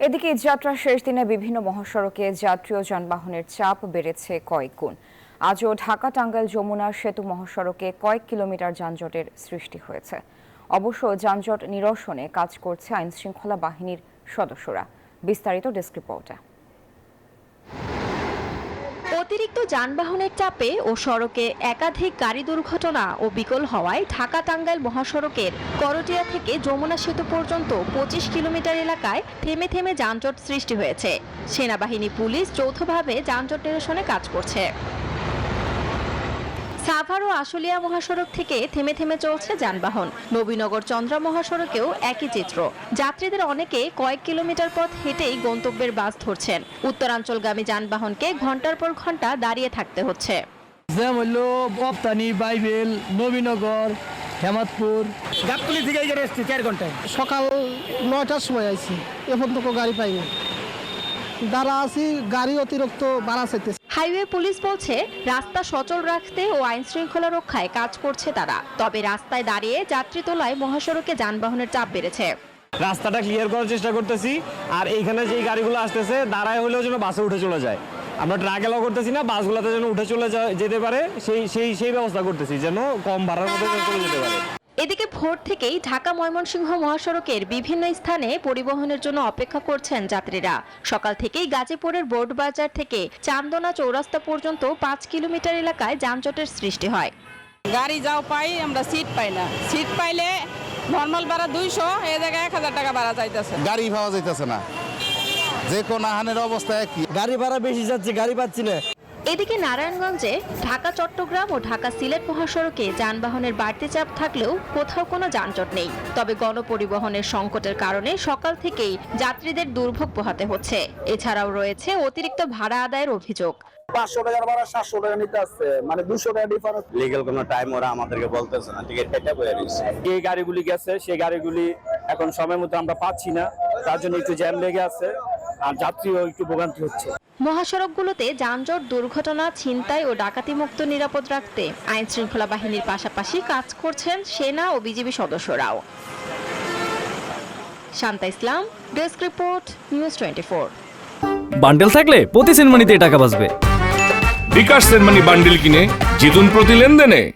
এদিকে যাত্রার শেষ দিনে বিভিন্ন মহাসড়কে যাত্রী ও যানবাহনের চাপ বেড়েছে কয়েক গুণ। আজও ঢাকা-টাঙ্গাইল যমুনা সেতু মহাসড়কে কয়েক কিলোমিটার যানজটের সৃষ্টি হয়েছে। অবশ্য যানজট নিরসনে কাজ করছে আইনশৃঙ্খলা বাহিনীর সদস্যরা। বিস্তারিত ডেস্ক রিপোর্টে। অতিরিক্ত যানবাহনের চাপে ও সড়কে একাধিক গাড়ি দুর্ঘটনা ও বিকল হওয়ায় ঢাকা-টাঙ্গাইল মহাসড়কের করটিয়া থেকে যমুনা সেতু পর্যন্ত ২৫ কিলোমিটার এলাকায় থেমে থেমে যানজট সৃষ্টি হয়েছে। সেনাবাহিনী, পুলিশ যৌথভাবে যানজট নিরসনে কাজ করছে। সাভার ও আশুলিয়া মহাসড়ক থেকে থেমে থেমে চলছে যানবাহন। নবীনগর চন্দ্রা মহাসড়কেও একই চিত্র। যাত্রীদের অনেকে কয়েক কিলোমিটার পথ হেঁটেই গন্তব্যের বাস ধরছেন। উত্তরাঞ্চলগামী যানবাহনকে ঘন্টার পর ঘন্টা দাঁড়িয়ে থাকতে হচ্ছে। বপ্তানি, বাইবেল, নবীনগর, হেমাদপুর, গাবতলী থেকে এখানে এসেছি 4 ঘন্টায়। সকাল 9টার সময় আইছি, এখন তো গাড়ি পাইনি, দাঁড়া আছি, গাড়ি অতিরিক্ত বাড়া চাইতেছে। হাইওয়ে পুলিশ বলছে রাস্তা সচল রাখতে ও আইন শৃঙ্খলা রক্ষায় কাজ করছে তারা। তবে রাস্তায় দাঁড়িয়ে যাত্রী তোলায় মহাসড়কে যানবাহনের চাপ বেড়েছে। রাস্তাটা ক্লিয়ার করার চেষ্টা করতেছি, আর এইখানে যে গাড়িগুলো আসতেছে দাঁড়ায় হলেও যেন বাসে উঠে চলে যায়। আমরা ট্রাক এলাও করতেছি না, বাসগুলোতে যেন উঠে চলে যেতে পারে সেই ব্যবস্থা করতেছি, যেন কম ভাড়ার মধ্যে চলে যেতে পারে। এদিকে ভোর থেকেই ঢাকা ময়মনসিংহ মহাসড়কের বিভিন্ন স্থানে পরিবহনের জন্য অপেক্ষা করছেন যাত্রীরা। সকাল থেকেই গাজীপুরের বোর্ড বাজার থেকে চান্দনা চৌরাস্তা পর্যন্ত 5 কিলোমিটার এলাকায় যানজটের সৃষ্টি হয়। গাড়ি যাও পাই, আমরা সিট পাই না। সিট পাইলে নর্মাল ভাড়া 200, এই জায়গায় 1000 টাকা ভাড়া চাইতেছে। গাড়ি পাওয়া যাইতেছে না, যে কোন আহানের অবস্থা একই। গাড়ি ভাড়া বেশি যাচ্ছে, গাড়ি পাচ্ছি না। এদিকে নারায়ণগঞ্জে ঢাকা চট্টগ্রাম ও ঢাকা সিলেট মহাসড়কে যানবাহনের বাড়তি চাপ থাকলেও কোথাও কোনো যানজট নেই। তবে গণপরিবহনের সংকটের কারণে সকাল থেকেই যাত্রীদের দুর্ভোগ পোহাতে হচ্ছে। এছাড়াও রয়েছে অতিরিক্ত ভাড়া আদায়ের অভিযোগ। 500 টাকার ভাড়া 700 টাকা নিতে আসছে, মানে 200 টাকা ডিফারেন্স। লিগ্যাল কোনো টাইম ওরা আমাদেরকে বলতেছে না, টিকিট কেটে বয়ে দিচ্ছে। যে গাড়িগুলি গেছে সেই গাড়িগুলি এখন সময় মতো আমরা পাচ্ছি না, তার জন্য একটু জ্যাম লেগে আছে, আর যাত্রীও একটু ভোগান্তি হচ্ছে। মহাসড়কগুলোতে যানজট, দুর্ঘটনা, ছিনতাই ও ডাকাতি মুক্ত নিরাপদ রাখতে আইন শৃঙ্খলা বাহিনীর পাশাপাশি কাজ করছেন সেনা ও বিজিবি সদস্যরাও। শান্তা ইসলাম, ডেস্ক রিপোর্ট, নিউজ 24। বান্ডেল থাকলে প্রতি সেনমানিতে টাকা বাঁচবে। বিকাশ সেনমানি বান্ডেল কিনে জিতুন প্রতি লেনদেনে।